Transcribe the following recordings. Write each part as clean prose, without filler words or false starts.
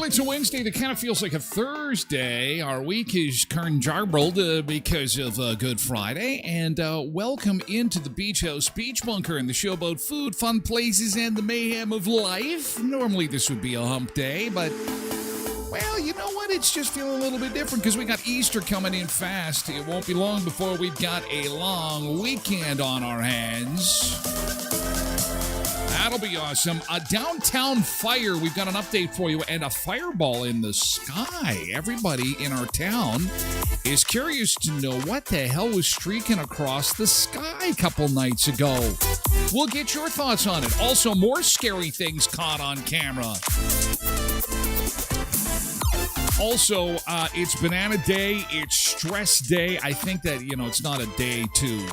It's a Wednesday that kind of feels like a Thursday. Our week is jarbled because of Good Friday. And welcome into the Beach House Beach Bunker and the show about food, fun places, and the mayhem of life. Normally this would be a hump day, but, well, you know what? It's just feeling a little bit different because we got Easter coming in fast. It won't be long before we've got a long weekend on our hands. That'll be awesome. A downtown fire. We've got an update for you and a fireball in the sky. Everybody in our town is curious to know what the hell was streaking across the sky a couple nights ago. We'll get your thoughts on it. Also, more scary things caught on camera. Also, it's Banana Day. It's Stress Day. I think that, it's not a day to,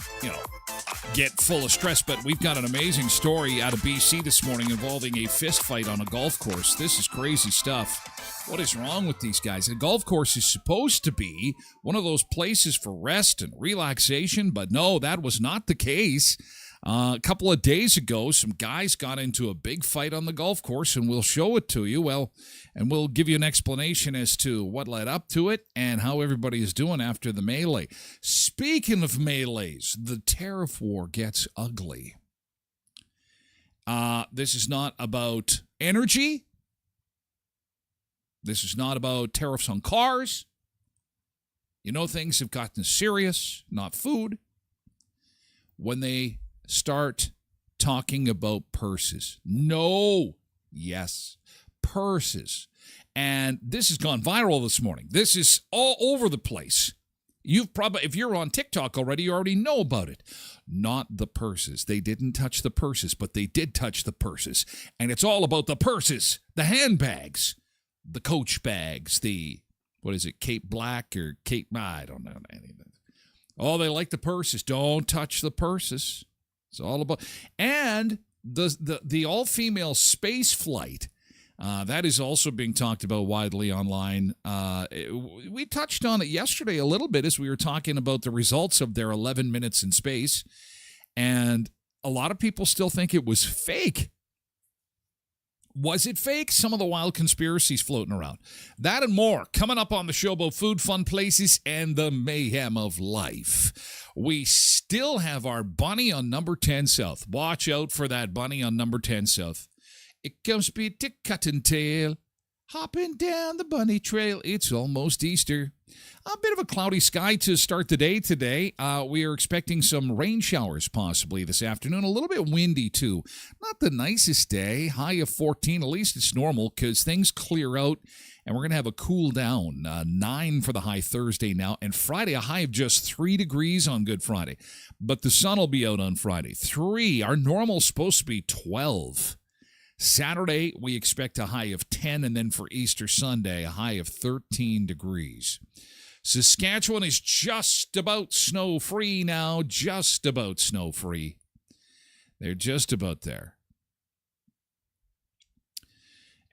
get full of stress, but we've got an amazing story out of BC this morning involving a fist fight on a golf course. This is crazy stuff. What is wrong with these guys? A golf course is supposed to be one of those places for rest and relaxation, but no, that was not the case. A couple of days ago, some guys got into a big fight on the golf course, and we'll show it to you. Well, and we'll give you an explanation as to what led up to it and how everybody is doing after the melee. Speaking of melees, the tariff war gets ugly. This is not about energy. This is not about tariffs on cars. Things have gotten serious, not food. When they start talking about purses. No. Yes. Purses. And this has gone viral this morning. This is all over the place. You've probably, if you're on TikTok already, you already know about it. Not the purses. They didn't touch the purses, but they did touch the purses. And it's all about the purses, the handbags, the Coach bags, the, Cape Black or Cape, I don't know anything. Oh, they like the purses. Don't touch the purses. It's all about, and the all-female space flight, that is also being talked about widely online. We touched on it yesterday a little bit as we were talking about the results of their 11 minutes in space, and a lot of people still think it was fake. Was it fake? Some of the wild conspiracies floating around. That and more coming up on the show about food, fun places, and the mayhem of life. We still have our bunny on number 10 South. Watch out for that bunny on number 10 South. It comes be to cottontail. Hopping down the bunny trail. It's almost Easter. A bit of a cloudy sky to start the day today. We are expecting some rain showers possibly this afternoon. A little bit windy, too. Not the nicest day. High of 14. At least it's normal because things clear out, and we're going to have a cool down. 9 for the high Thursday now, and Friday a high of just 3 degrees on Good Friday. But the sun will be out on Friday. 3. Our normal's supposed to be 12. Saturday, we expect a high of 10, and then for Easter Sunday, a high of 13 degrees. Saskatchewan is just about snow-free now, just about snow-free. They're just about there.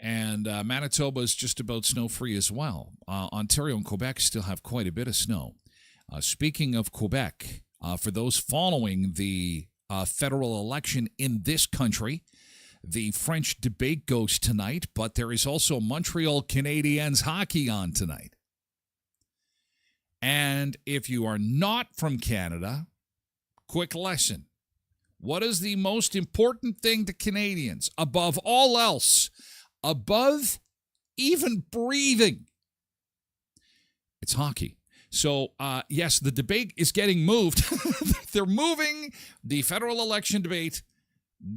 And Manitoba is just about snow-free as well. Ontario and Quebec still have quite a bit of snow. Speaking of Quebec, for those following the federal election in this country, the French debate goes tonight, but there is also Montreal Canadiens hockey on tonight. And if you are not from Canada, quick lesson. What is the most important thing to Canadians above all else, above even breathing? It's hockey. So, yes, the debate is getting moved. They're moving the federal election debate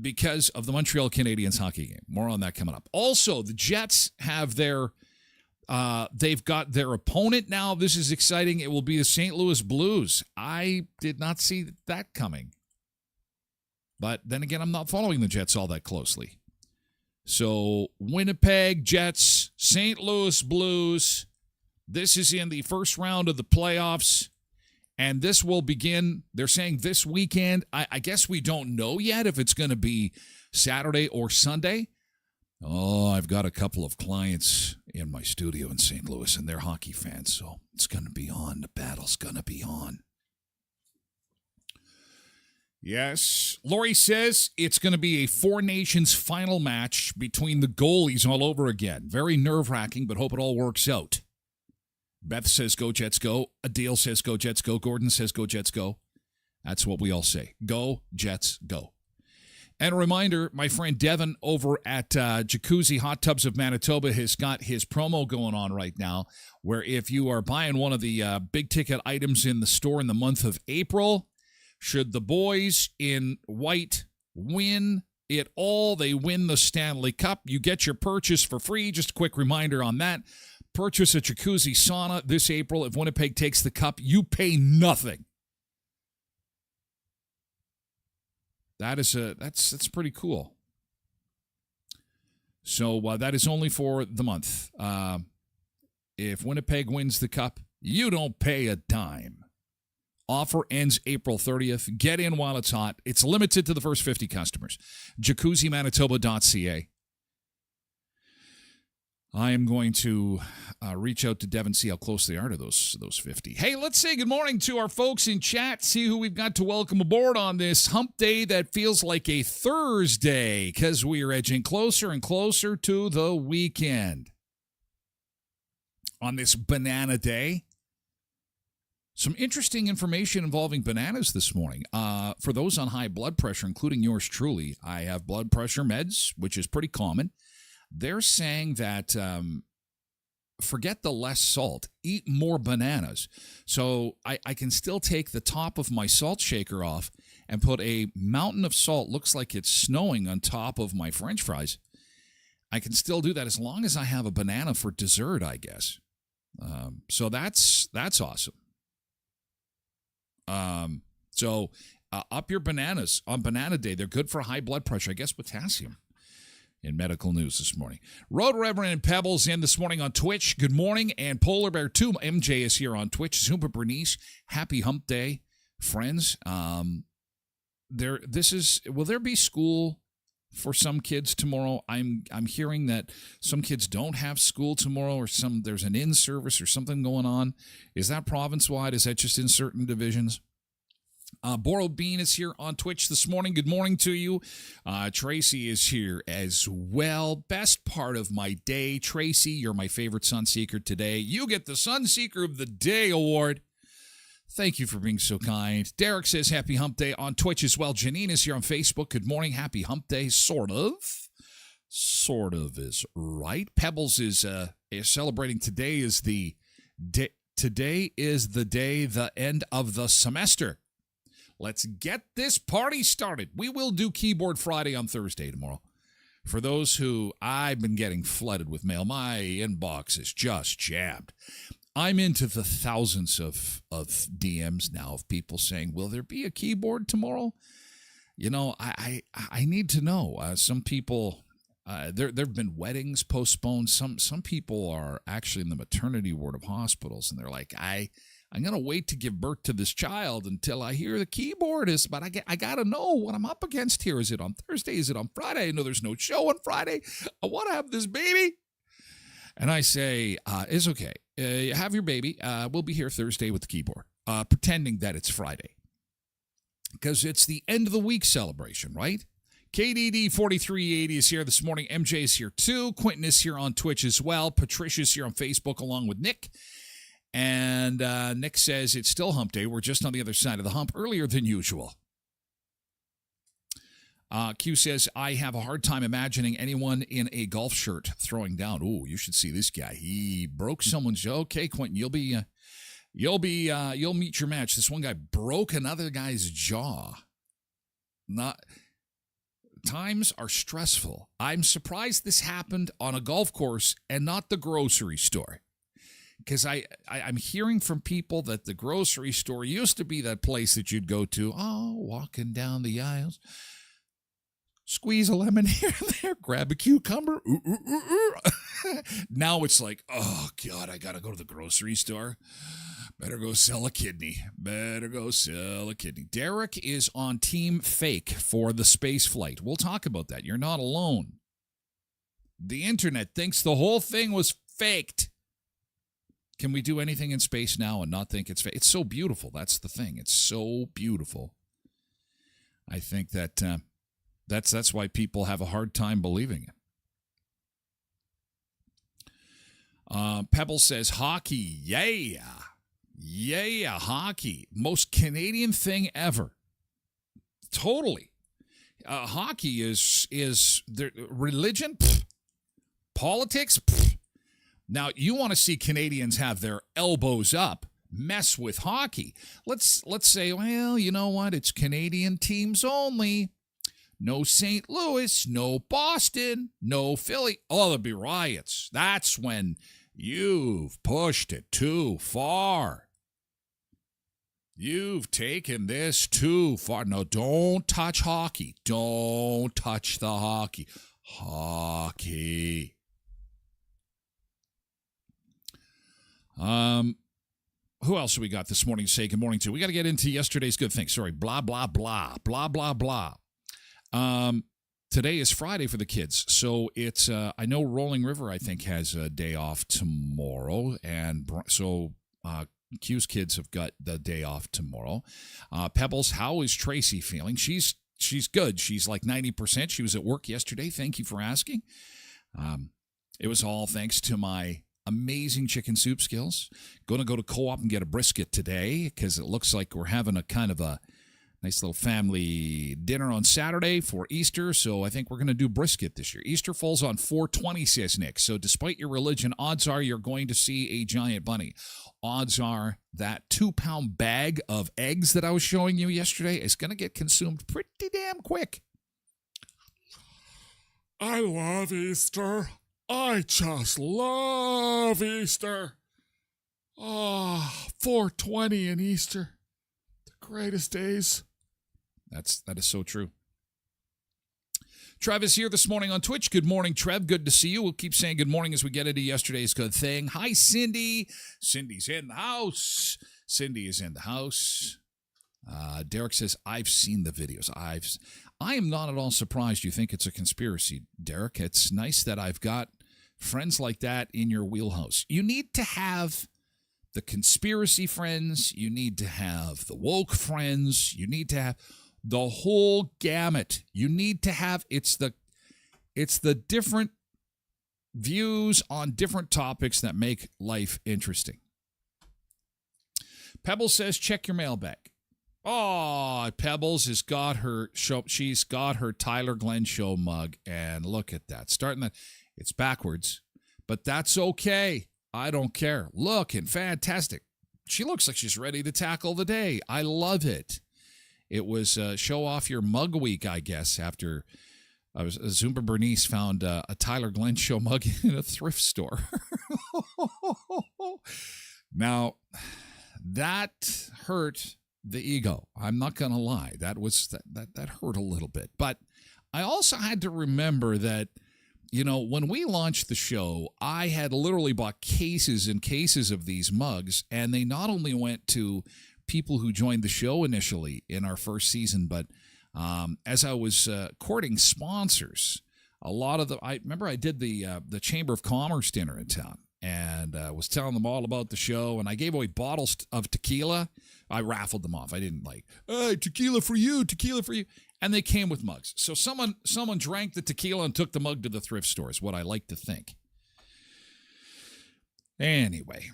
because of the Montreal Canadiens hockey game. More on that coming up. Also, the Jets have they've got their opponent now. This is exciting. It will be the St. Louis Blues. I did not see that coming. But then again, I'm not following the Jets all that closely. So, Winnipeg Jets, St. Louis Blues. This is in the first round of the playoffs. And this will begin, they're saying this weekend. I guess we don't know yet if it's going to be Saturday or Sunday. Oh, I've got a couple of clients in my studio in St. Louis, and they're hockey fans, so it's going to be on. The battle's going to be on. Yes, Lori says it's going to be a Four Nations final match between the goalies all over again. Very nerve-wracking, but hope it all works out. Beth says, go Jets, go. Adil says, go Jets, go. Gordon says, go Jets, go. That's what we all say. Go Jets, go. And a reminder, my friend Devin over at Jacuzzi Hot Tubs of Manitoba has got his promo going on right now, where if you are buying one of the big-ticket items in the store in the month of April, should the boys in white win it all, they win the Stanley Cup, you get your purchase for free. Just a quick reminder on that. Purchase a jacuzzi sauna this April. If Winnipeg takes the cup, you pay nothing. That's pretty cool. So that is only for the month. If Winnipeg wins the cup, you don't pay a dime. Offer ends April 30th. Get in while it's hot. It's limited to the first 50 customers. JacuzziManitoba.ca. I am going to reach out to Devin, see how close they are to those 50. Hey, let's say good morning to our folks in chat, see who we've got to welcome aboard on this hump day that feels like a Thursday because we are edging closer and closer to the weekend. On this banana day, some interesting information involving bananas this morning. For those on high blood pressure, including yours truly, I have blood pressure meds, which is pretty common. They're saying that forget the less salt, eat more bananas. So I can still take the top of my salt shaker off and put a mountain of salt, looks like it's snowing, on top of my French fries. I can still do that as long as I have a banana for dessert, I guess. So that's awesome. So up your bananas on Banana Day. They're good for high blood pressure. I guess potassium. In medical news this morning. Road Reverend and Pebbles in this morning on Twitch. Good morning. And Polar Bear 2 MJ is here on Twitch. Zumba Bernice. Happy Hump Day, friends. Will there be school for some kids tomorrow? I'm hearing that some kids don't have school tomorrow, or there's an in-service or something going on. Is that province-wide? Is that just in certain divisions? Borrowed Bean is here on Twitch this morning. Good morning to you. Tracy is here as well. Best part of my day. Tracy, you're my favorite Sunseeker today. You get the Sunseeker of the Day award. Thank you for being so kind. Derek says happy hump day on Twitch as well. Janine is here on Facebook. Good morning. Happy hump day, sort of. sort of is right. Pebbles is celebrating today is the day. Today is the day, the end of the semester. Let's get this party started. We will do Keyboard Friday on Thursday tomorrow. For those who, I've been getting flooded with mail. My inbox is just jammed. I'm into the thousands of DMs now of people saying, will there be a keyboard tomorrow? You know, I need to know. Some people, there have been weddings postponed. Some people are actually in the maternity ward of hospitals, and they're like, I'm going to wait to give birth to this child until I hear the keyboard is, but I got to know what I'm up against here. Is it on Thursday? Is it on Friday? I know there's no show on Friday. I want to have this baby. And I say, it's okay. Have your baby. We'll be here Thursday with the keyboard, pretending that it's Friday. Because it's the end of the week celebration, right? KDD 4380 is here this morning. MJ is here too. Quentin is here on Twitch as well. Patricia's here on Facebook along with Nick. And Nick says it's still hump day. We're just on the other side of the hump earlier than usual. Q says, I have a hard time imagining anyone in a golf shirt throwing down. Ooh, you should see this guy. He broke someone's jaw. Okay, Quentin, you'll meet your match. This one guy broke another guy's jaw. Times are stressful. I'm surprised this happened on a golf course and not the grocery store. Because I'm hearing from people that the grocery store used to be that place that you'd go to, walking down the aisles, squeeze a lemon here and there, grab a cucumber. Now it's like, oh, God, I got to go to the grocery store. Better go sell a kidney. Derek is on Team Fake for the space flight. We'll talk about that. You're not alone. The internet thinks the whole thing was faked. Can we do anything in space now and not think it's fake? It's so beautiful. That's the thing. It's so beautiful. I think that that's why people have a hard time believing it. Pebble says hockey. Yeah, hockey. Most Canadian thing ever. Totally. Hockey is their religion. Pfft. Politics. Pfft. Now, you want to see Canadians have their elbows up, mess with hockey. Let's say, well, you know what? It's Canadian teams only. No St. Louis, no Boston, no Philly. Oh, there'll be riots. That's when you've pushed it too far. You've taken this too far. No, don't touch hockey. Don't touch the hockey. Hockey. Who else have we got this morning to say good morning to? We got to get into yesterday's good things. Sorry, blah, blah, blah, blah, blah, blah. Today is Friday for the kids, so it's, I know Rolling River, I think, has a day off tomorrow, and so Q's kids have got the day off tomorrow. Pebbles, how is Tracy feeling? She's good. She's like 90%. She was at work yesterday. Thank you for asking. It was all thanks to my amazing chicken soup skills. Going to go to Co-op and get a brisket today because it looks like we're having a kind of a nice little family dinner on Saturday for Easter, so I think we're going to do brisket this year. Easter falls on 4/20, says Nick, so despite your religion, odds are you're going to see a giant bunny. Odds are that 2-pound bag of eggs that I was showing you yesterday is going to get consumed pretty damn quick. I love Easter. I just love Easter. 4/20 in Easter. The greatest days. That is so true. Trev is here this morning on Twitch. Good morning, Trev. Good to see you. We'll keep saying good morning as we get into yesterday's good thing. Hi, Cindy. Cindy's in the house. Cindy is in the house. Derek says, I've seen the videos. I am not at all surprised you think it's a conspiracy, Derek. It's nice that I've got friends like that in your wheelhouse. You need to have the conspiracy friends. You need to have the woke friends. You need to have the whole gamut. You need to have, it's the different views on different topics that make life interesting. Pebble says, check your mailbag. Oh, Pebbles has got her show. She's got her Tyler Glen show mug, and look at that. Starting that, it's backwards, but that's okay. I don't care. Looking fantastic. She looks like she's ready to tackle the day. I love it. It was show off your mug week, I guess. After Zumba Bernice found a Tyler Glen show mug in a thrift store. Now, that hurt the ego. I'm not going to lie. That hurt a little bit. But I also had to remember that, when we launched the show, I had literally bought cases and cases of these mugs, and they not only went to people who joined the show initially in our first season, but as I was courting sponsors, a lot of I remember I did the Chamber of Commerce dinner in town, and was telling them all about the show, and I gave away bottles of tequila. I raffled them off. I didn't hey, tequila for you, and they came with mugs. So someone drank the tequila and took the mug to the thrift store, is what I like to think. Anyway,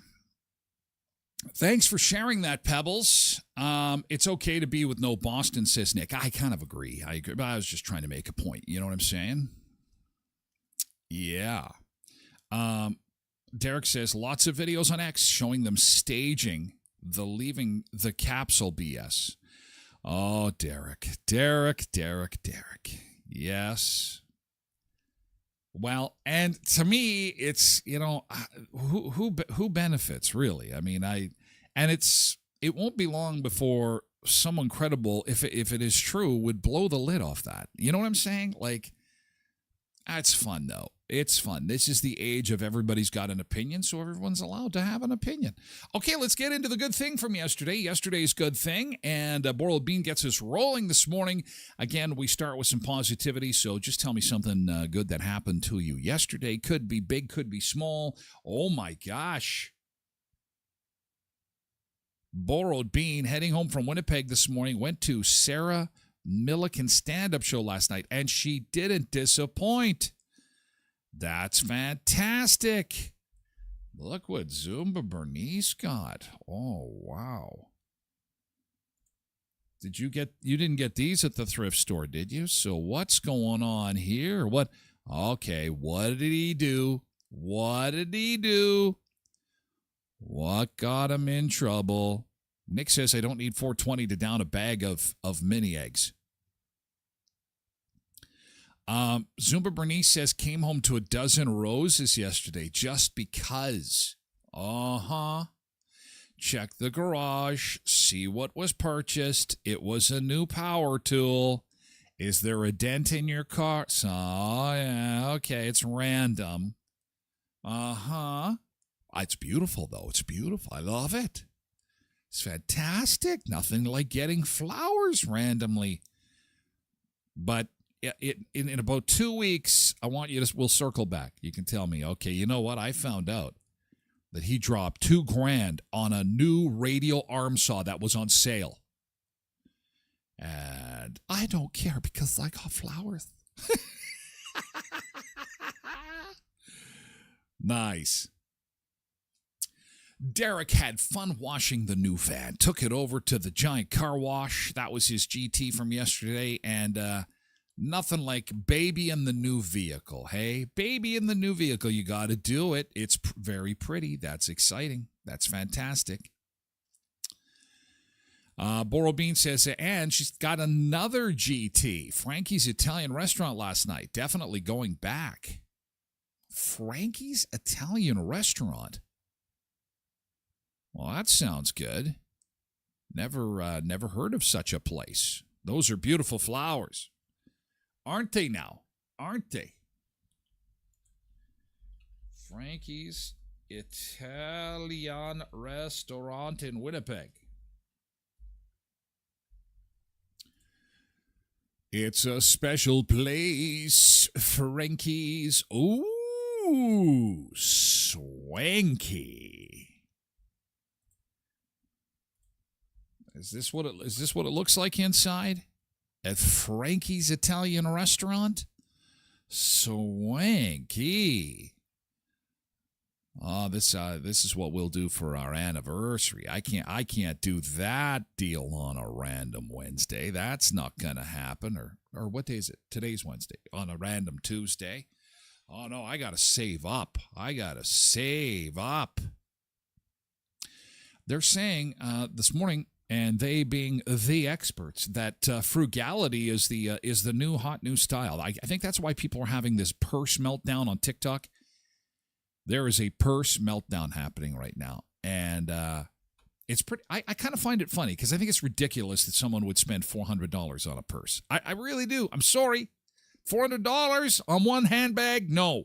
thanks for sharing that, Pebbles. It's okay to be with no Boston, says Nick. I kind of agree. But I was just trying to make a point. You know what I'm saying? Yeah. Derek says, lots of videos on X showing them staging the leaving the capsule BS. Oh, Derek. Yes. Well, and to me, it's, who benefits, really? I mean, it won't be long before someone credible, if it is true, would blow the lid off that. You know what I'm saying? It's fun, though. It's fun. This is the age of everybody's got an opinion, so everyone's allowed to have an opinion. Okay, let's get into the good thing from yesterday. Yesterday's good thing, and Boiled Bean gets us rolling this morning. Again, we start with some positivity, so just tell me something good that happened to you yesterday. Could be big, could be small. Oh, my gosh. Borrowed Bean, heading home from Winnipeg this morning, went to Sarah Milliken's stand-up show last night, and she didn't disappoint. That's fantastic. Look what Zumba Bernice got. Oh, wow. You didn't get these at the thrift store, did you? So what's going on here? Okay, what did he do? What got him in trouble? Nick says, I don't need $4.20 to down a bag of mini eggs. Zumba Bernice says, came home to a dozen roses yesterday just because. Check the garage, see what was purchased. It was a new power tool. Is there a dent in your car? Yeah, okay, it's random. It's beautiful, though. It's beautiful. I love it. It's fantastic. Nothing like getting flowers randomly. But in about 2 weeks, I want you we'll circle back. You can tell me, okay, you know what? I found out that he dropped $2,000 on a new radial arm saw that was on sale. And I don't care because I got flowers. Nice. Derek had fun washing the new van. Took it over to the giant car wash. That was his GT from yesterday. And nothing like baby in the new vehicle. Hey, baby in the new vehicle. You got to do it. It's very pretty. That's exciting. That's fantastic. Borrowed Bean says, and she's got another GT. Frankie's Italian restaurant last night. Definitely going back. Frankie's Italian restaurant. Well, that sounds good. Never heard of such a place. Those are beautiful flowers. Aren't they now? Aren't they? Frankie's Italian restaurant in Winnipeg. It's a special place, Frankie's. Ooh, swanky. Is this what it looks like inside? At Frankie's Italian restaurant? Swanky. Oh, this is what we'll do for our anniversary. I can't do that deal on a random Wednesday. That's not gonna happen. Or what day is it? Today's Wednesday. On a random Tuesday. Oh no, I gotta save up. They're saying this morning, and they being the experts, that frugality is the new hot new style. I think that's why people are having this purse meltdown on TikTok. There is a purse meltdown happening right now, and it's pretty. I kind of find it funny because I think it's ridiculous that someone would spend $400 on a purse. I really do. I'm sorry, $400 on one handbag? No.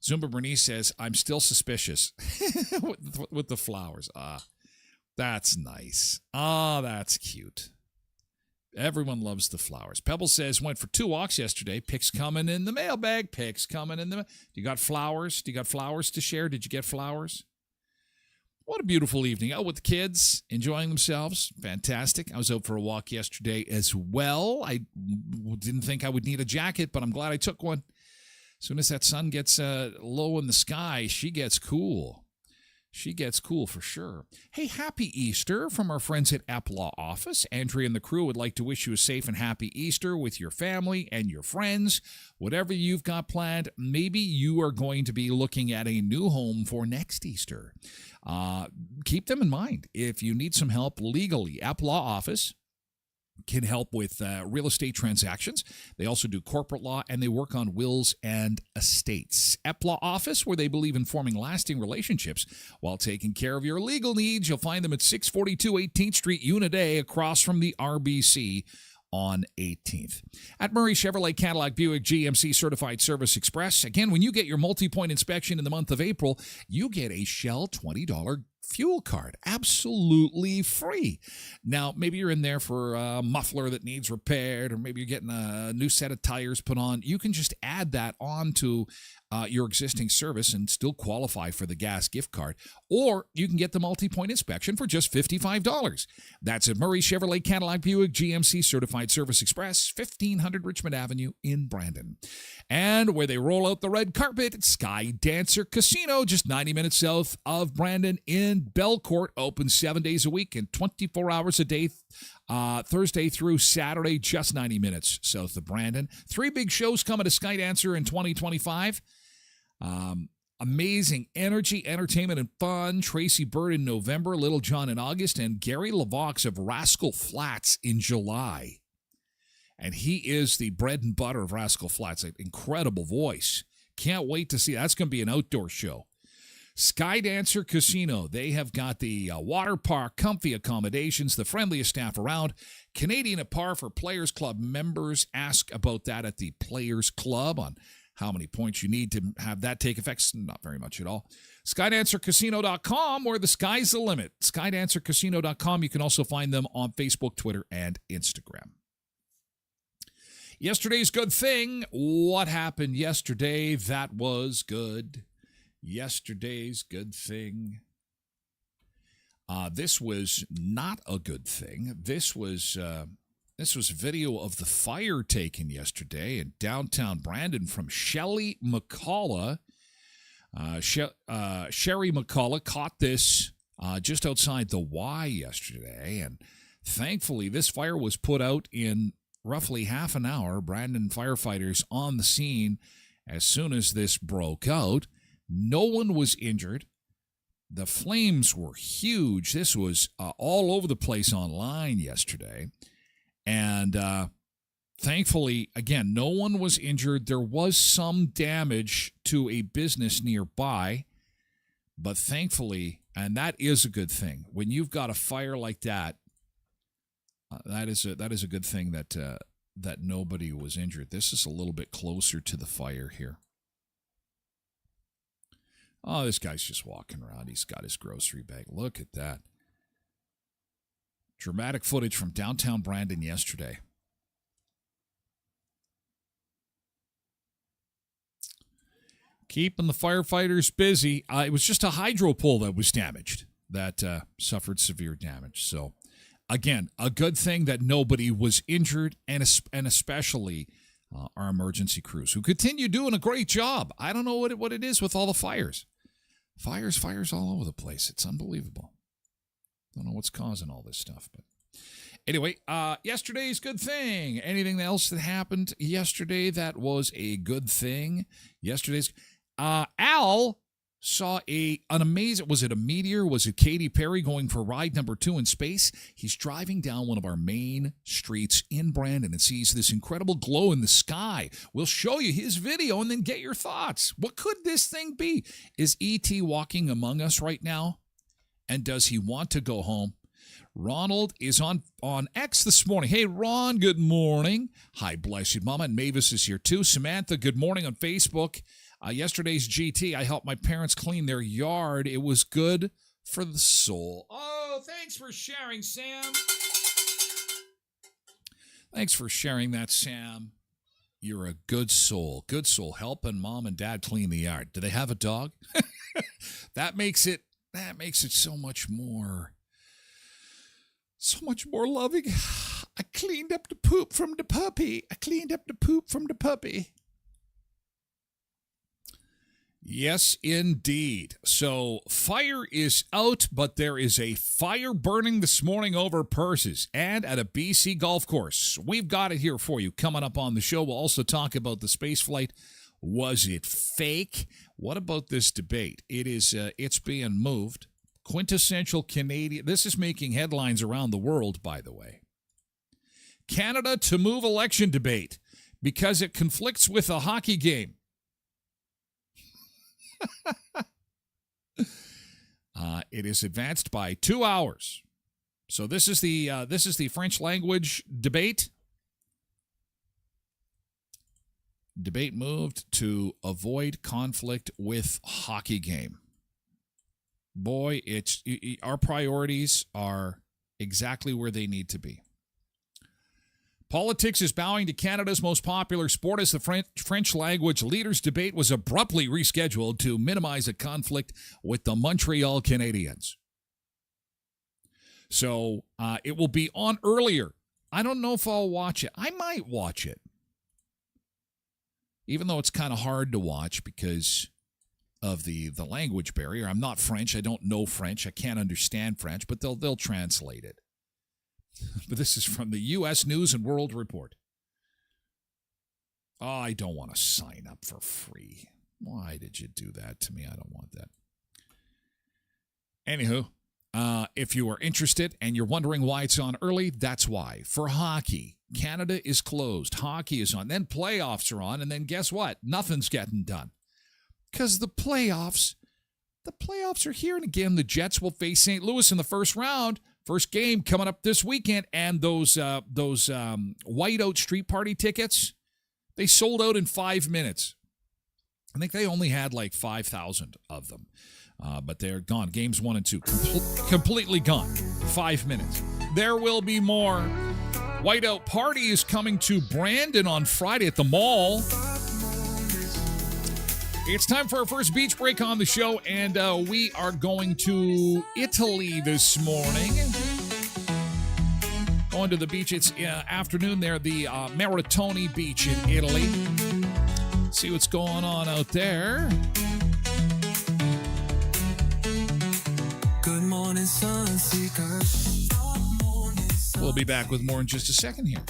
Zumba Bernice says, I'm still suspicious with the flowers. That's nice. That's cute. Everyone loves the flowers. Pebble says, went for 2 walks yesterday. Pics coming in the mailbag. You got flowers? Do you got flowers to share? Did you get flowers? What a beautiful evening. Out with the kids, enjoying themselves. Fantastic. I was out for a walk yesterday as well. I didn't think I would need a jacket, but I'm glad I took one. As soon as that sun gets low in the sky, she gets cool. She gets cool for sure. Hey, happy Easter from our friends at Law Office. Andrea and the crew would like to wish you a safe and happy Easter with your family and your friends. Whatever you've got planned, maybe you are going to be looking at a new home for next Easter. Keep them in mind. If you need some help legally, Law Office can help with real estate transactions. They also do corporate law, and they work on wills and estates. Law Office, where they believe in forming lasting relationships while taking care of your legal needs. You'll find them at 642 18th Street, Unit A, across from the RBC on 18th. At Murray Chevrolet Cadillac Buick GMC Certified Service Express, again, when you get your multi-point inspection in the month of April, you get a Shell $20 fuel card, absolutely free. Now, maybe you're in there for a muffler that needs repaired, or maybe you're getting a new set of tires put on. You can just add that on to your existing service and still qualify for the gas gift card. Or you can get the multi-point inspection for just $55. That's at Murray Chevrolet Cadillac Buick GMC Certified Service Express, 1500 Richmond Avenue in Brandon. And where they roll out the red carpet, Sky Dancer Casino, just 90 minutes south of Brandon in Belcourt, open 7 days a week and 24 hours a day, Thursday through Saturday, just 90 minutes south of Brandon. 3 big shows coming to Sky Dancer in 2025. Amazing energy, entertainment, and fun. Tracy Bird in November, Little John in August, and Gary LaVox of Rascal Flats in July. And he is the bread and butter of Rascal Flats. An incredible voice. Can't wait to see. That's going to be an outdoor show. Sky Dancer Casino. They have got the water park, comfy accommodations, the friendliest staff around. Canadian at par for Players Club members. Ask about that at the Players Club on how many points you need to have that take effect. Not very much at all. SkyDancerCasino.com, where the sky's the limit. SkyDancerCasino.com. You can also find them on Facebook, Twitter, and Instagram. Yesterday's good thing. What happened yesterday that was good? Yesterday's good thing. This was not a good thing. This was video of the fire taken yesterday in downtown Brandon from Shelly McCullough. Sherry McCullough caught this just outside the Y yesterday, and thankfully this fire was put out in roughly half an hour. Brandon firefighters on the scene as soon as this broke out. No one was injured. The flames were huge. This was all over the place online yesterday. And thankfully, again, no one was injured. There was some damage to a business nearby. But thankfully, and that is a good thing, when you've got a fire like that, that is a good thing that nobody was injured. This is a little bit closer to the fire here. Oh, this guy's just walking around. He's got his grocery bag. Look at that. Dramatic footage from downtown Brandon yesterday. Keeping the firefighters busy. It was just a hydro pole that was damaged, that suffered severe damage. So, again, a good thing that nobody was injured, and especially our emergency crews, who continue doing a great job. I don't know what it is with all the fires. Fires all over the place. It's unbelievable. Don't know what's causing all this stuff, but anyway, yesterday's good thing. Anything else that happened yesterday that was a good thing? Yesterday's Al saw an amazing, was it a meteor? Was it Katy Perry going for ride number 2 in space? He's driving down one of our main streets in Brandon and sees this incredible glow in the sky. We'll show you his video and then get your thoughts. What could this thing be? Is E.T. walking among us right now? And does he want to go home? Ronald is on X this morning. Hey, Ron, good morning. Hi, bless you, Mama. And Mavis is here, too. Samantha, good morning on Facebook. Yesterday's GT, I helped my parents clean their yard. It was good for the soul. Oh, thanks for sharing, Sam. Thanks for sharing that, Sam. You're a good soul. Good soul. Helping Mom and Dad clean the yard. Do they have a dog? That makes it so much more loving. I cleaned up the poop from the puppy. Yes, indeed. So fire is out, but there is a fire burning this morning over Persis and at a BC golf course. We've got it here for you. Coming up on the show, we'll also talk about the space flight. Was it fake? What about this debate? It's being moved. Quintessential Canadian. This is making headlines around the world, by the way. Canada to move election debate because it conflicts with a hockey game. It is advanced by 2 hours. So this is the French language debate. Debate moved to avoid conflict with hockey game. Boy, our priorities are exactly where they need to be. Politics is bowing to Canada's most popular sport as the French language leaders debate was abruptly rescheduled to minimize a conflict with the Montreal Canadiens. So it will be on earlier. I don't know if I'll watch it. I might watch it. Even though it's kind of hard to watch because of the language barrier. I'm not French. I don't know French. I can't understand French, but they'll translate it. But this is from the U.S. News and World Report. Oh, I don't want to sign up for free. Why did you do that to me? I don't want that. Anywho, if you are interested and you're wondering why it's on early, that's why. For hockey, Canada is closed. Hockey is on. Then playoffs are on. And then guess what? Nothing's getting done. Because the playoffs are here. And again, the Jets will face St. Louis in the first round. First game coming up this weekend, and those whiteout street party tickets, they sold out in 5 minutes. I think they only had like 5,000 of them, but they're gone. Games 1 and 2, completely gone. 5 minutes. There will be more. Whiteout Party is coming to Brandon on Friday at the mall. It's time for our first beach break on the show, and we are going to Italy this morning. Going to the beach. It's afternoon there, the Maritoni Beach in Italy. See what's going on out there. Good morning, Sunseekers. We'll be back with more in just a second here.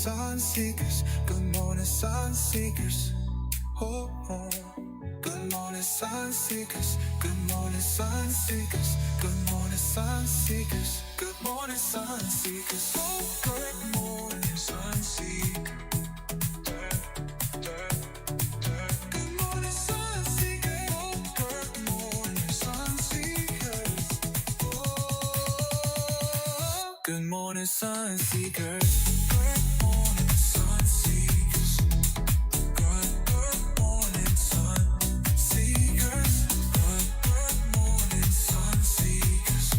sun seekers. Good morning, sun seekers. Oh, oh. Good morning, sun seekers. Good morning, sun seekers. Good morning, sun seekers. Good morning, sun seekers. Oh, good morning, sun seekers. Good morning, sun seekers. Oh, good morning, sun seekers. Oh, good morning, sun seekers. Good morning, sun seekers. Good morning, sun seekers. Good morning, sun seekers.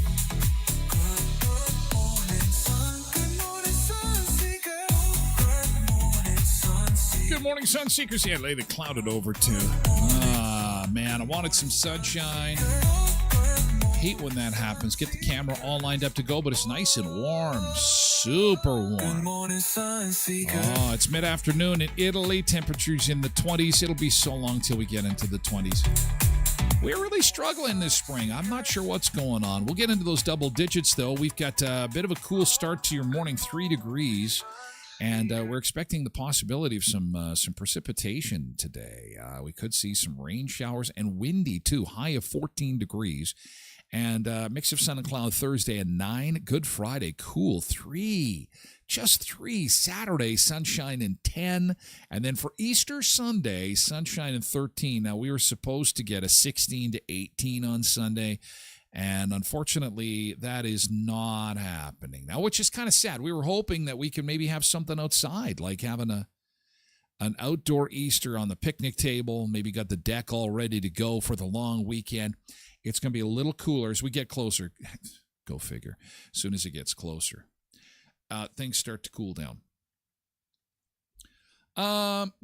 Good morning, sun. Good morning, sun seekers. Good morning, sun seekers. Good morning, sun seekers. Yeah, lay the clouded over too. Man, I wanted some sunshine. Hate when that happens. Get the camera all lined up to go, but it's nice and warm. Super Good warm. morning, sun seekers. Oh, it's mid-afternoon in Italy. Temperatures in the 20s. It'll be so long till we get into the 20s. We're really struggling this spring. I'm not sure what's going on. We'll get into those double digits, though. We've got a bit of a cool start to your morning, 3 degrees. And we're expecting the possibility of some precipitation today. We could see some rain showers and windy, too. High of 14 degrees. And mix of sun and cloud Thursday at 9. Good Friday, cool 3. Just 3. Saturday, sunshine and 10. And then for Easter Sunday, sunshine and 13. Now, we were supposed to get a 16 to 18 on Sunday. And unfortunately, that is not happening now, which is kind of sad. We were hoping that we could maybe have something outside, like having an outdoor Easter on the picnic table, maybe got the deck all ready to go for the long weekend. It's going to be a little cooler as we get closer. Go figure. As soon as it gets closer, things start to cool down.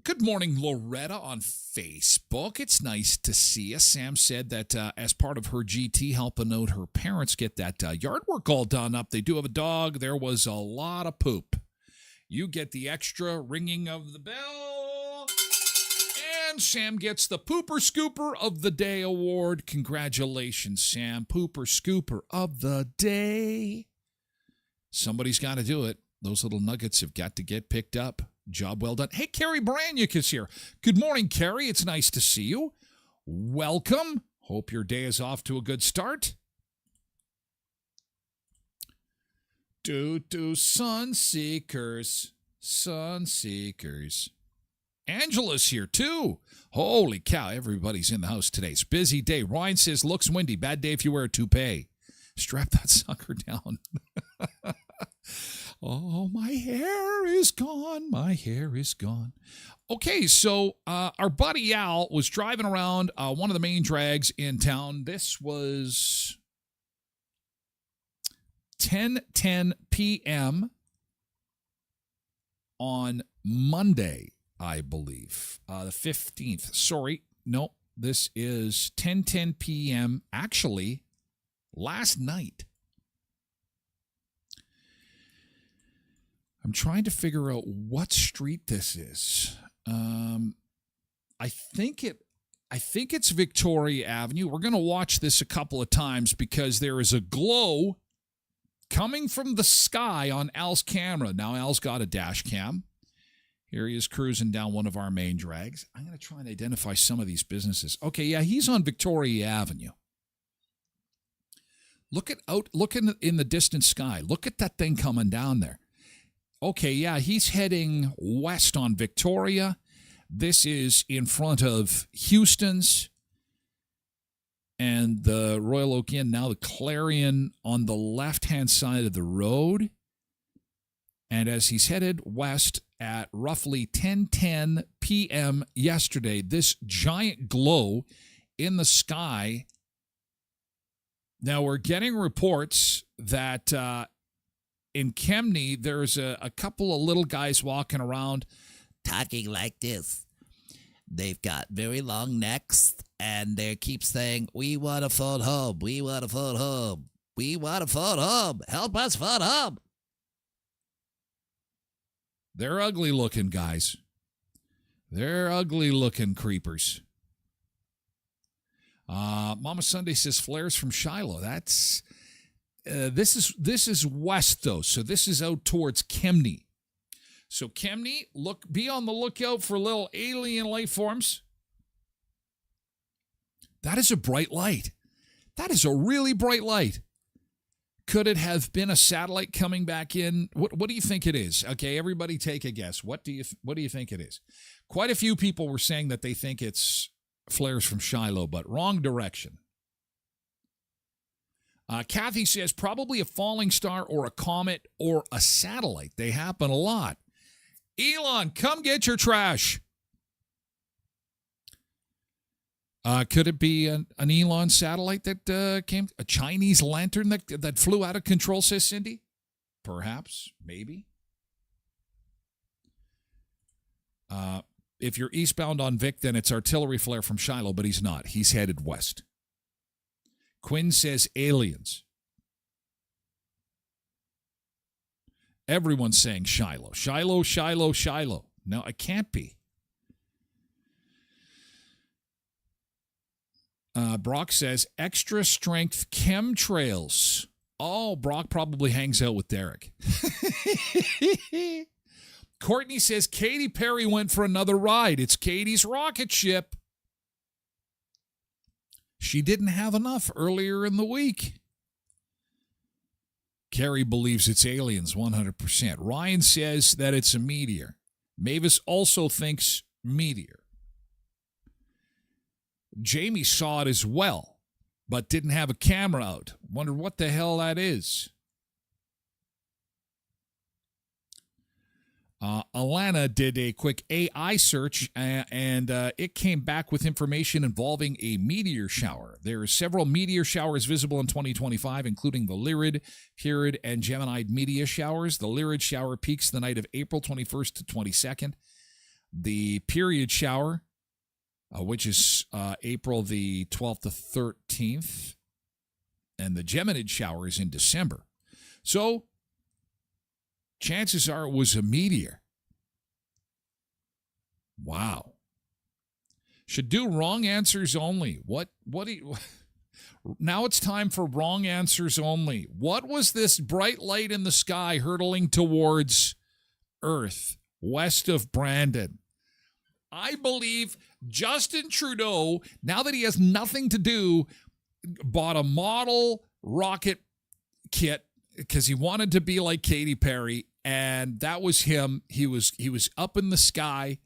Good morning, Loretta on Facebook. It's nice to see you. Sam said that as part of her GT, helping out her parents get that yard work all done up. They do have a dog. There was a lot of poop. You get the extra ringing of the bell. And Sam gets the Pooper Scooper of the Day award. Congratulations, Sam. Pooper Scooper of the Day. Somebody's got to do it. Those little nuggets have got to get picked up. Job well done. Hey, Carrie Branyuk is here. Good morning, Carrie. It's nice to see you. Welcome. Hope your day is off to a good start. Sun seekers. Sun seekers. Angela's here, too. Holy cow, everybody's in the house today. It's a busy day. Ryan says, looks windy. Bad day if you wear a toupee. Strap that sucker down. Oh, my hair is gone. My hair is gone. Okay, so our buddy Al was driving around one of the main drags in town. This was 10:10 p.m. on Monday, I believe, the 15th. Sorry, no, this is 10:10 p.m. actually last night. I'm trying to figure out what street this is. I think it's Victoria Avenue. We're going to watch this a couple of times because there is a glow coming from the sky on Al's camera. Now Al's got a dash cam. Here he is cruising down one of our main drags. I'm going to try and identify some of these businesses. Okay, yeah, he's on Victoria Avenue. Look in the distant sky. Look at that thing coming down there. Okay, yeah, he's heading west on Victoria. This is in front of Houston's and the Royal Oak Inn, now the Clarion on the left-hand side of the road. And as he's headed west at roughly 10:10 p.m. yesterday, this giant glow in the sky. Now, we're getting reports that in Kemney, there's a couple of little guys walking around talking like this. They've got very long necks, and they keep saying, we want a phone home, we want a phone home, we want a phone home, help us phone home. They're ugly-looking guys. They're ugly-looking creepers. Mama Sunday says flares from Shiloh. That's this is west though, so this is out towards Kemney. So, Kemney, be on the lookout for little alien life forms. That is a bright light. That is a really bright light. Could it have been a satellite coming back in? What do you think it is? Okay, everybody take a guess. What do you think it is? Quite a few people were saying that they think it's flares from Shiloh, but wrong direction. Kathy says probably a falling star or a comet or a satellite. They happen a lot. Elon, come get your trash. Could it be an Elon satellite that came, a Chinese lantern that flew out of control, says Cindy? Perhaps, maybe. If you're eastbound on Vic, then it's artillery flare from Shiloh, but he's not. He's headed west. Quinn says aliens. Everyone's saying Shiloh. Shiloh, Shiloh, Shiloh. No, it can't be. Brock says extra strength chemtrails. Oh, Brock probably hangs out with Derek. Courtney says Katy Perry went for another ride. It's Katie's rocket ship. She didn't have enough earlier in the week. Carrie believes it's aliens 100%. Ryan says that it's a meteor. Mavis also thinks meteor. Jamie saw it as well, but didn't have a camera out. Wondered what the hell that is. Alana did a quick AI search, and it came back with information involving a meteor shower. There are several meteor showers visible in 2025, including the Lyrid, Period, and Geminid meteor showers. The Lyrid shower peaks the night of April 21st to 22nd. The Period shower, which is April the 12th to 13th, and the Geminid shower is in December. So, chances are it was a meteor. Wow. Should do wrong answers only. What do you... Now it's time for wrong answers only. What was this bright light in the sky hurtling towards Earth, west of Brandon? I believe Justin Trudeau, now that he has nothing to do, bought a model rocket kit because he wanted to be like Katy Perry, and that was him. He was up in the sky,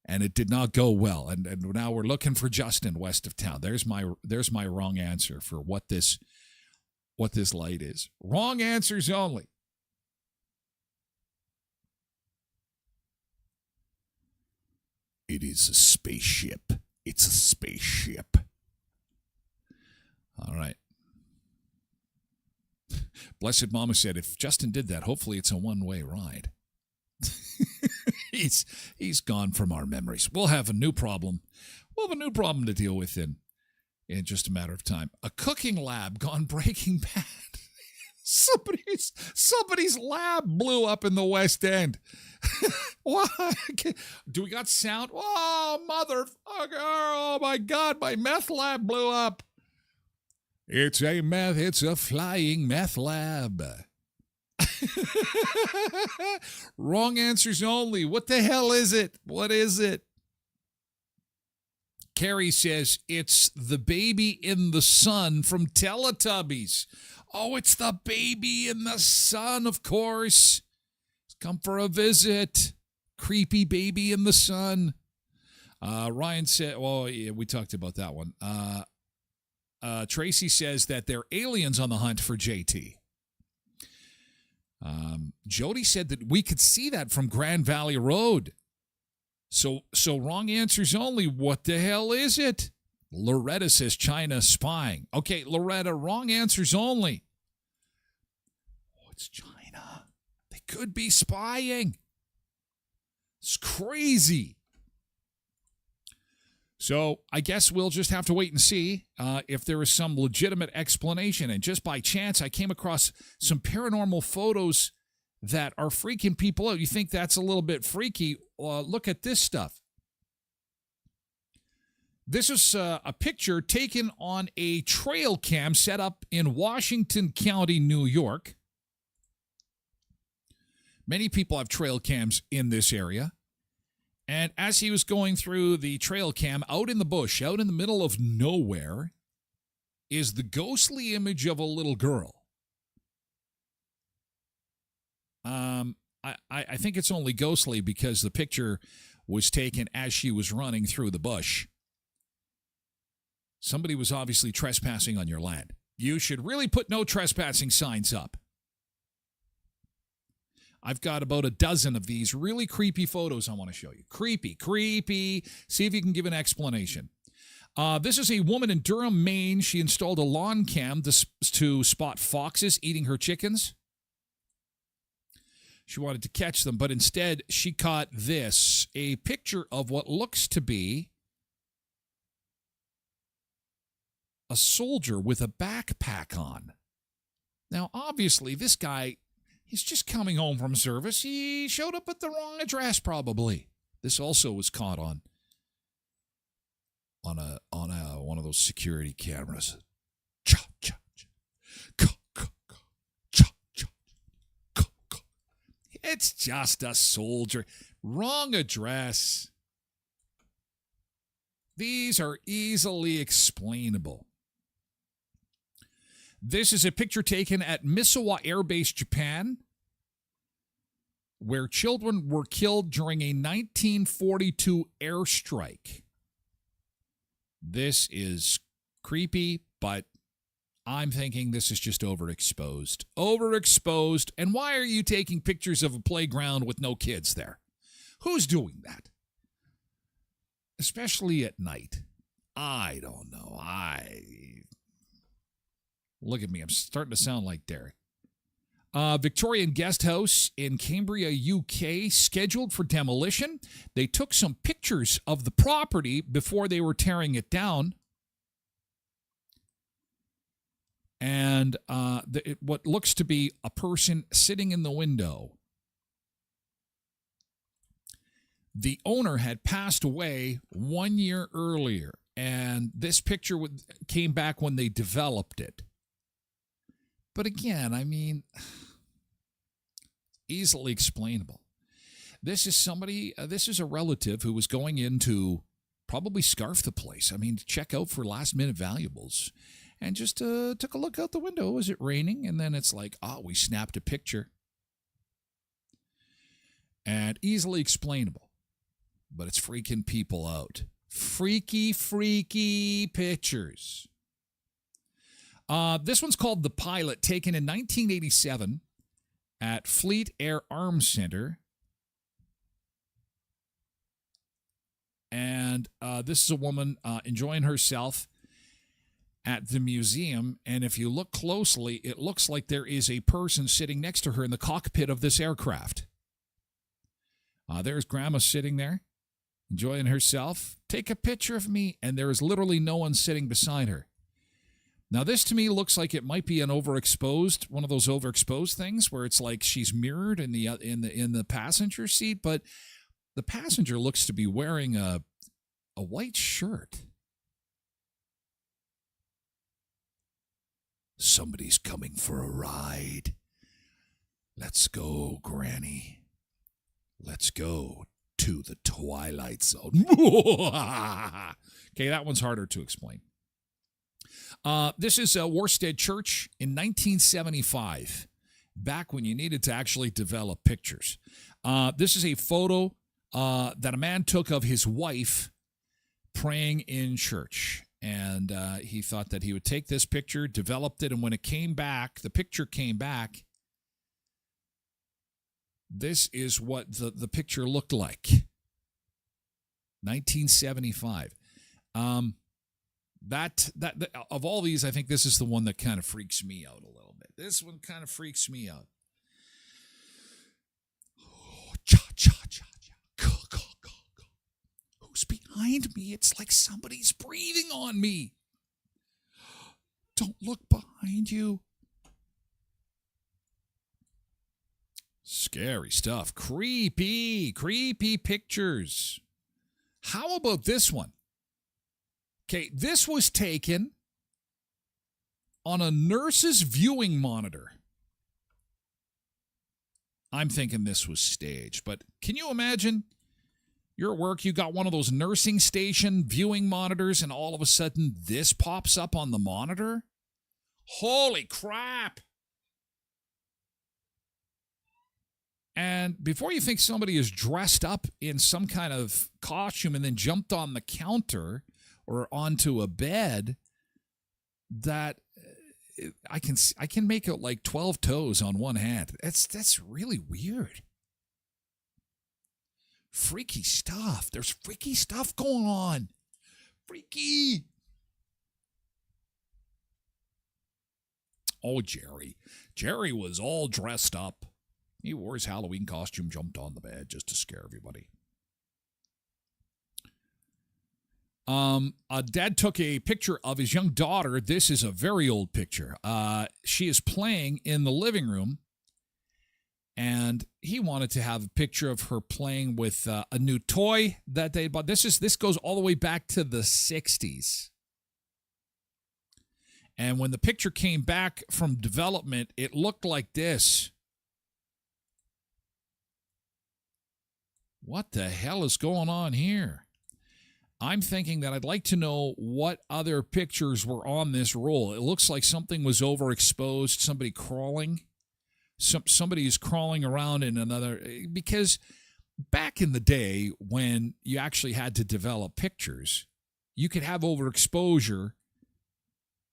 and it did not go well. And now we're looking for Justin west of town. There's my wrong answer for what this light is. Wrong answers only. It is a spaceship. It's a spaceship. All right. Blessed Mama said, if Justin did that, hopefully it's a one-way ride. He's gone from our memories. We'll have a new problem. We'll have a new problem to deal with in just a matter of time. A cooking lab gone Breaking Bad. Somebody's lab blew up in the West End. Why? Do we got sound? Oh, motherfucker. Oh, my God. My meth lab blew up. It's a flying meth lab. Wrong answers only. What the hell is it? What is it? Carrie says it's the baby in the sun from Teletubbies. Oh, it's the baby in the sun, of course. Come for a visit. Creepy baby in the sun. Ryan said, well, yeah, we talked about that one. Tracy says that they're aliens on the hunt for JT. Jody said that we could see that from Grand Valley Road. So wrong answers only. What the hell is it? Loretta says China spying. Okay, Loretta, wrong answers only. Oh, it's China. They could be spying. It's crazy. So I guess we'll just have to wait and see if there is some legitimate explanation. And just by chance, I came across some paranormal photos that are freaking people out. You think that's a little bit freaky? Look at this stuff. This is a picture taken on a trail cam set up in Washington County, New York. Many people have trail cams in this area. And as he was going through the trail cam out in the bush, out in the middle of nowhere, is the ghostly image of a little girl. I think it's only ghostly because the picture was taken as she was running through the bush. Somebody was obviously trespassing on your land. You should really put no trespassing signs up. I've got about a dozen of these really creepy photos I want to show you. Creepy. See if you can give an explanation. This is a woman in Durham, Maine. She installed a lawn cam to spot foxes eating her chickens. She wanted to catch them, but instead she caught this, a picture of what looks to be a soldier with a backpack on. Now, obviously, this guy, he's just coming home from service. He showed up at the wrong address, probably. This also was caught on one of those security cameras. Cha cha cha. It's just a soldier. Wrong address. These are easily explainable. This is a picture taken at Misawa Air Base, Japan, where children were killed during a 1942 airstrike. This is creepy, but I'm thinking this is just overexposed. Overexposed. And why are you taking pictures of a playground with no kids there? Who's doing that? Especially at night. I don't know. Look at me. I'm starting to sound like Derek. Victorian guest house in Cambria, UK, scheduled for demolition. They took some pictures of the property before they were tearing it down. And what looks to be a person sitting in the window. The owner had passed away 1 year earlier, and this picture came back when they developed it. But again, I mean, easily explainable. This is this is a relative who was going in to probably scarf the place. I mean, to check out for last-minute valuables. And just took a look out the window. Was it raining? And then it's like, we snapped a picture. And easily explainable. But it's freaking people out. Freaky pictures. This one's called The Pilot, taken in 1987 at Fleet Air Arms Center. And this is a woman enjoying herself at the museum, and if you look closely, it looks like there is a person sitting next to her in the cockpit of this aircraft. There's Grandma sitting there, enjoying herself. Take a picture of me, and there is literally no one sitting beside her. Now, this to me looks like it might be one of those overexposed things where it's like she's mirrored in the passenger seat, but the passenger looks to be wearing a white shirt. Somebody's coming for a ride. Let's go, Granny. Let's go to the Twilight Zone. Okay, that one's harder to explain. This is Worstead Church in 1975, back when you needed to actually develop pictures. This is a photo that a man took of his wife praying in church. And he thought that he would take this picture, developed it, and when it came back, the picture came back, this is what the picture looked like. 1975. That of all these, I think this is the one that kind of freaks me out a little bit. This one kind of freaks me out. Oh, cha cha cha cha. Who's behind me? It's like somebody's breathing on me. Don't look behind you. Scary stuff. Creepy pictures. How about this one? Okay, this was taken on a nurse's viewing monitor. I'm thinking this was staged. But can you imagine? You're at work, you got one of those nursing station viewing monitors, and all of a sudden this pops up on the monitor? Holy crap! And before you think somebody is dressed up in some kind of costume and then jumped on the counter or onto a bed, that I can make out like 12 toes on one hand. That's really weird. Freaky stuff. There's freaky stuff going on. Freaky. Oh, Jerry. Jerry was all dressed up. He wore his Halloween costume, jumped on the bed just to scare everybody. A dad took a picture of his young daughter. This is a very old picture. She is playing in the living room, and he wanted to have a picture of her playing with a new toy that they bought. This goes all the way back to the 60s. And when the picture came back from development, it looked like this. What the hell is going on here? I'm thinking that I'd like to know what other pictures were on this roll. It looks like something was overexposed, somebody crawling. Somebody is crawling around in another, because back in the day when you actually had to develop pictures, you could have overexposure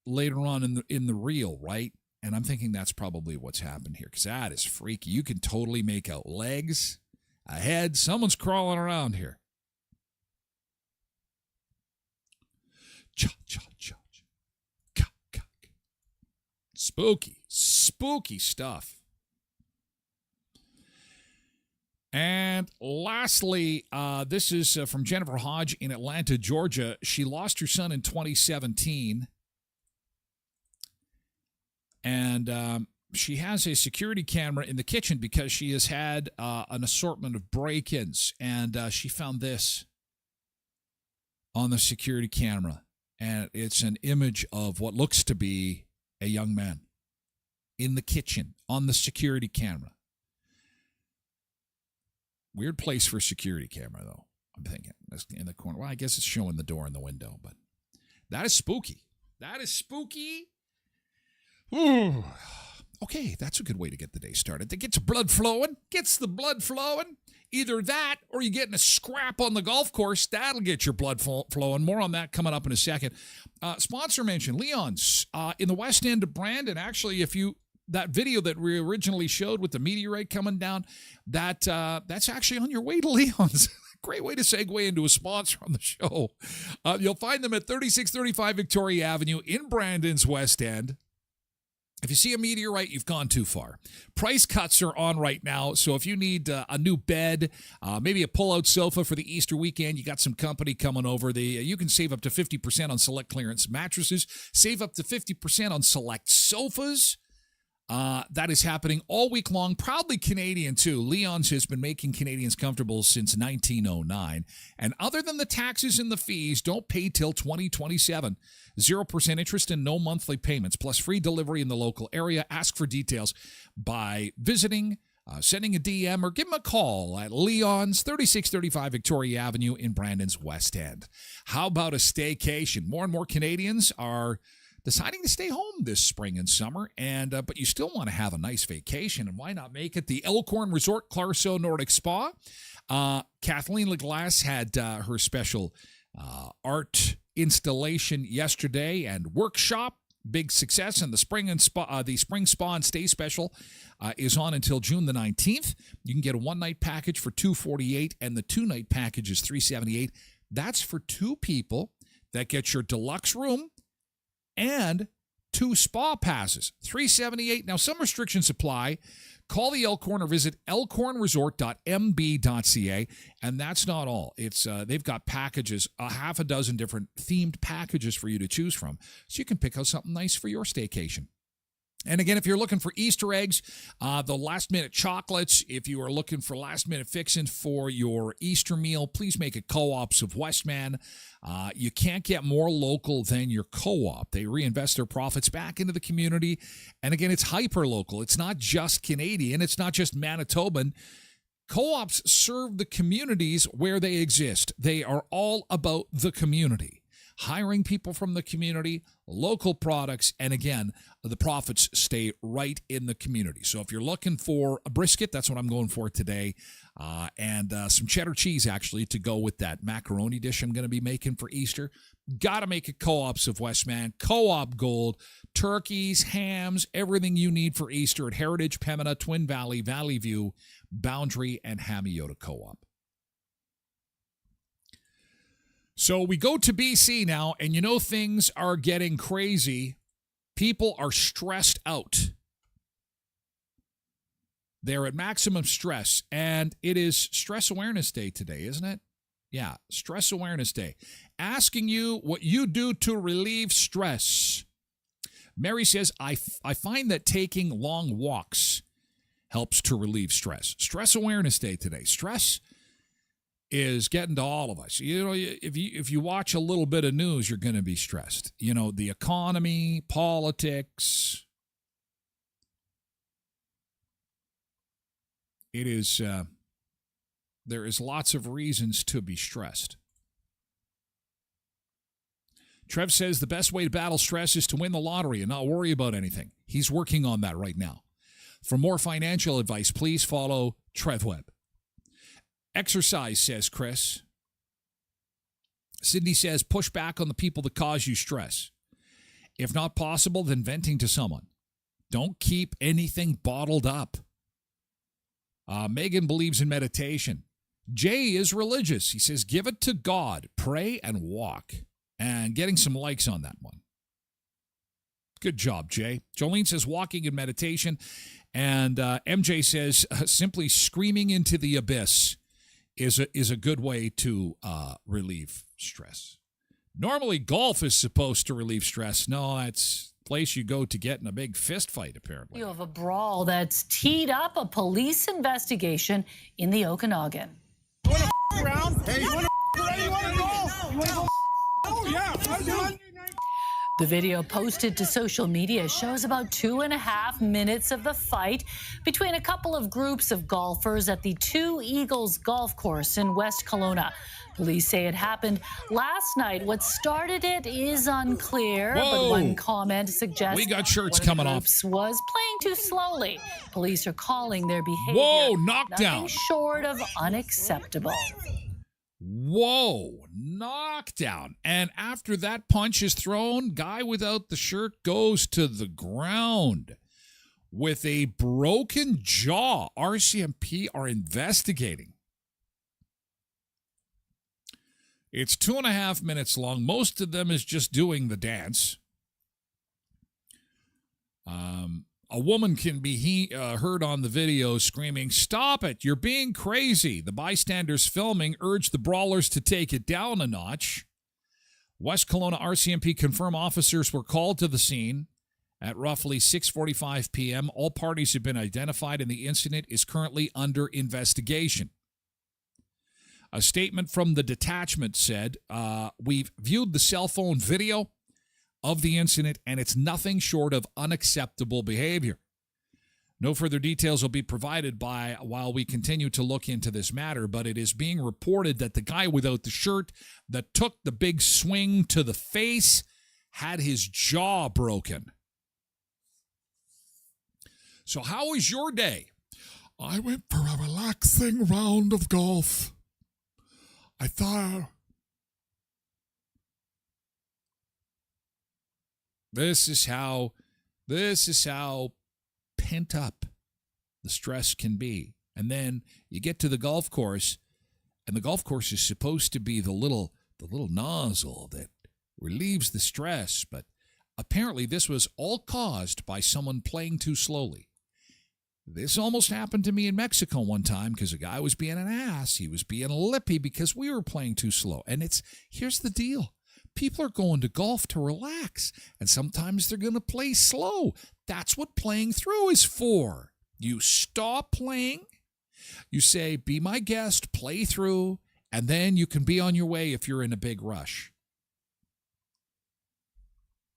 later on in the reel, right? And I'm thinking that's probably what's happened here, because that is freaky. You can totally make out legs, a head. Someone's crawling around here. Cha, cha, cha, cha. Ka, ka, ka. Spooky stuff. And lastly, this is from Jennifer Hodge in Atlanta, Georgia. She lost her son in 2017. And she has a security camera in the kitchen because she has had an assortment of break-ins. And she found this on the security camera. And it's an image of what looks to be a young man in the kitchen on the security camera. Weird place for a security camera, though, I'm thinking. In the corner. Well, I guess it's showing the door and the window, but that is spooky. That is spooky. Ooh. Okay, that's a good way to get the day started. That gets blood flowing. Gets the blood flowing. Either that or you're getting a scrap on the golf course. That'll get your blood flowing. More on that coming up in a second. Sponsor mention, Leon's in the west end of Brandon. Actually, that video that we originally showed with the meteorite coming down, that's actually on your way to Leon's. Great way to segue into a sponsor on the show. You'll find them at 3635 Victoria Avenue in Brandon's West End. If you see a meteorite, you've gone too far. Price cuts are on right now, so if you need a new bed, maybe a pull-out sofa for the Easter weekend, you got some company coming over, you can save up to 50% on select clearance mattresses, save up to 50% on select sofas. That is happening all week long. Proudly Canadian, too. Leon's has been making Canadians comfortable since 1909. And other than the taxes and the fees, don't pay till 2027. 0% interest and no monthly payments, plus free delivery in the local area. Ask for details by visiting, sending a DM, or give them a call at Leon's, 3635 Victoria Avenue in Brandon's West End. How about a staycation? More and more Canadians are deciding to stay home this spring and summer, and but you still want to have a nice vacation, and why not make it the Elkhorn Resort Clarso Nordic Spa? Kathleen LeGlass had her special art installation yesterday and workshop. Big success, and the spring spa and stay special is on until June the 19th. You can get a one-night package for $248, and the two-night package is $378. That's for two people. That gets your deluxe room and 2 spa passes, $378. Now, some restrictions apply. Call the Elkhorn or visit elkhornresort.mb.ca, and that's not all. It's they've got packages, a half a dozen different themed packages for you to choose from, so you can pick out something nice for your staycation. And again, if you're looking for Easter eggs, the last-minute chocolates, if you are looking for last-minute fixings for your Easter meal, please make it Co-ops of Westman. You can't get more local than your Co-op. They reinvest their profits back into the community. And again, it's hyper-local. It's not just Canadian. It's not just Manitoban. Co-ops serve the communities where they exist. They are all about the community. Hiring people from the community, local products, and again, the profits stay right in the community. So if you're looking for a brisket, that's what I'm going for today, and some cheddar cheese, actually, to go with that macaroni dish I'm going to be making for Easter. Got to make it Co-ops of Westman. Co-op Gold, turkeys, hams, everything you need for Easter at Heritage, Pembina, Twin Valley, Valley View, Boundary, and Hamiota Co-op. So we go to BC now, and you know things are getting crazy. People are stressed out. They're at maximum stress, and it is Stress Awareness Day today, isn't it? Yeah, Stress Awareness Day. Asking you what you do to relieve stress. Mary says, I find that taking long walks helps to relieve stress. Stress Awareness Day today. Stress is getting to all of us. You know, if you watch a little bit of news, you're going to be stressed. You know, the economy, politics. It is, there is lots of reasons to be stressed. Trev says the best way to battle stress is to win the lottery and not worry about anything. He's working on that right now. For more financial advice, please follow Trev Webb. Exercise, says Chris. Sydney says, push back on the people that cause you stress. If not possible, then venting to someone. Don't keep anything bottled up. Megan believes in meditation. Jay is religious. He says, give it to God. Pray and walk. And getting some likes on that one. Good job, Jay. Jolene says, walking and meditation. And MJ says, simply screaming into the abyss is a good way to relieve stress. Normally, golf is supposed to relieve stress. No, it's a place you go to get in a big fist fight, apparently. You have a brawl that's teed up a police investigation in the Okanagan. You want to around? Hey, you want to around? You want to go? You want to go? Oh, yeah. I do. The video posted to social media shows about 2.5 minutes of the fight between a couple of groups of golfers at the Two Eagles golf course in West Kelowna. Police say it happened last night. What started it is unclear, but one comment suggests we got shirts coming off. Was playing too slowly. Police are calling their behavior knockdown. Nothing short of unacceptable. Whoa, knockdown. And after that punch is thrown, guy without the shirt goes to the ground with a broken jaw. RCMP are investigating. It's 2.5 minutes long. Most of them is just doing the dance. A woman can be heard on the video screaming, "Stop it, you're being crazy." The bystanders filming urged the brawlers to take it down a notch. West Kelowna RCMP confirm officers were called to the scene at roughly 6:45 p.m. All parties have been identified and the incident is currently under investigation. A statement from the detachment said, we've viewed the cell phone video of the incident, and it's nothing short of unacceptable behavior. No further details will be provided while we continue to look into this matter, but it is being reported that the guy without the shirt that took the big swing to the face had his jaw broken. So how was your day? I went for a relaxing round of golf. I thought... This is how pent up the stress can be. And then you get to the golf course, and the golf course is supposed to be the little nozzle that relieves the stress, but apparently this was all caused by someone playing too slowly. This almost happened to me in Mexico one time because a guy was being an ass. He was being lippy because we were playing too slow. And here's the deal. People are going to golf to relax, and sometimes they're going to play slow. That's what playing through is for. You stop playing, you say, be my guest, play through, and then you can be on your way if you're in a big rush.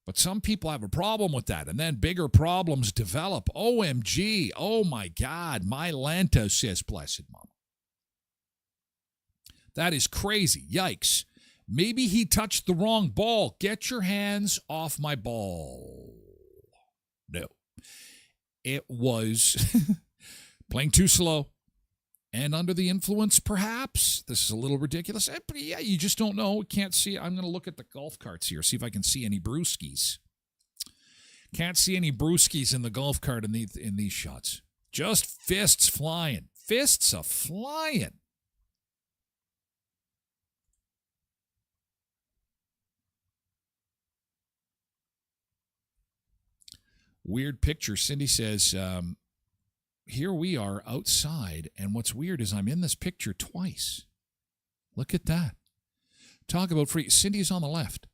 But some people have a problem with that, and then bigger problems develop. OMG, oh my God, my Lanta, says Blessed Mama. That is crazy. Yikes. Maybe he touched the wrong ball. Get your hands off my ball. No. It was playing too slow and under the influence, perhaps. This is a little ridiculous. But yeah, you just don't know. Can't see. I'm going to look at the golf carts here, see if I can see any brewskis. Can't see any brewskis in the golf cart in these shots. Just fists flying. Fists a flying. Weird picture. Cindy says, here we are outside, and what's weird is I'm in this picture twice. Look at that. Talk about free. Cindy's on the left.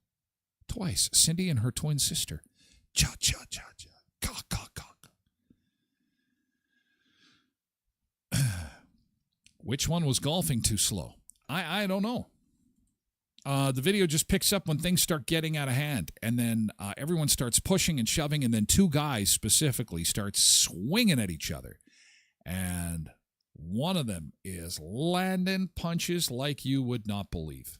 Twice. Cindy and her twin sister. Cha, cha, cha, cha. Ka, ka, ka, ka. Which one was golfing too slow? I don't know. The video just picks up when things start getting out of hand, and then everyone starts pushing and shoving, and then two guys specifically start swinging at each other. And one of them is landing punches like you would not believe.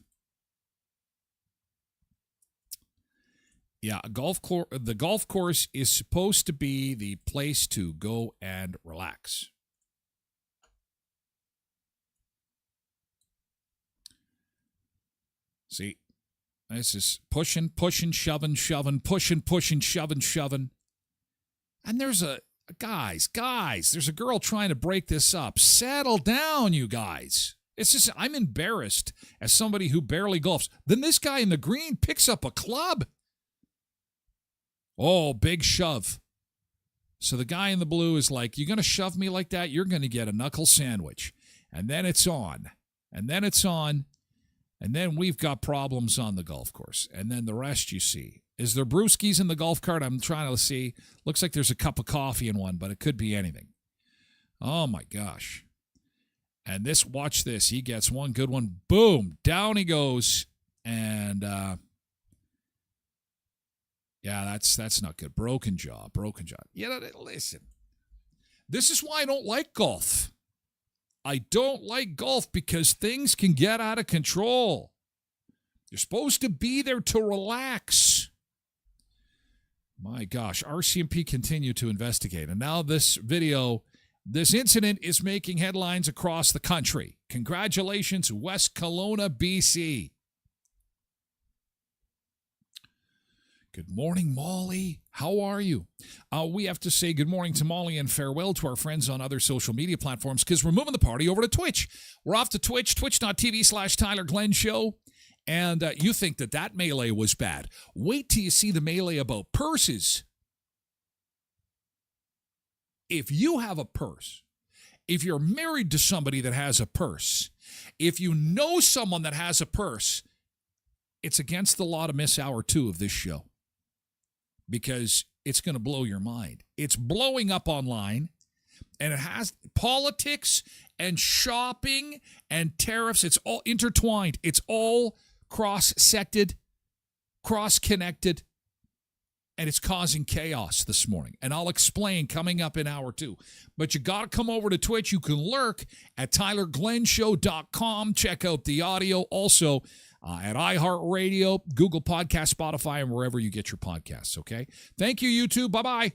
Yeah, the golf course is supposed to be the place to go and relax. See, this is pushing, shoving, pushing, shoving. And there's guys, there's a girl trying to break this up. Settle down, you guys. It's just, I'm embarrassed as somebody who barely golfs. Then this guy in the green picks up a club. Oh, big shove. So the guy in the blue is like, you're going to shove me like that? You're going to get a knuckle sandwich. And then it's on. And then it's on. And then we've got problems on the golf course. And then the rest you see. Is there brewskis in the golf cart? I'm trying to see. Looks like there's a cup of coffee in one, but it could be anything. Oh, my gosh. And watch this. He gets one good one. Boom. Down he goes. And, yeah, that's not good. Broken jaw. Yeah, listen. This is why I don't like golf. I don't like golf because things can get out of control. You're supposed to be there to relax. My gosh, RCMP continue to investigate. And now this incident is making headlines across the country. Congratulations, West Kelowna, BC. Good morning, Molly. How are you? We have to say good morning to Molly and farewell to our friends on other social media platforms because we're moving the party over to Twitch. We're off to Twitch, twitch.tv/Tyler Glen Show. And you think that melee was bad. Wait till you see the melee about purses. If you have a purse, if you're married to somebody that has a purse, if you know someone that has a purse, it's against the law to miss hour 2 of this show. Because it's going to blow your mind. It's blowing up online, and it has politics and shopping and tariffs. It's all intertwined. It's all cross-sected, cross-connected, and it's causing chaos this morning. And I'll explain coming up in hour 2. But you got to come over to Twitch. You can lurk at TylerGlenShow.com. Check out the audio. Also, at iHeartRadio, Google Podcast, Spotify, and wherever you get your podcasts, okay? Thank you, YouTube. Bye-bye.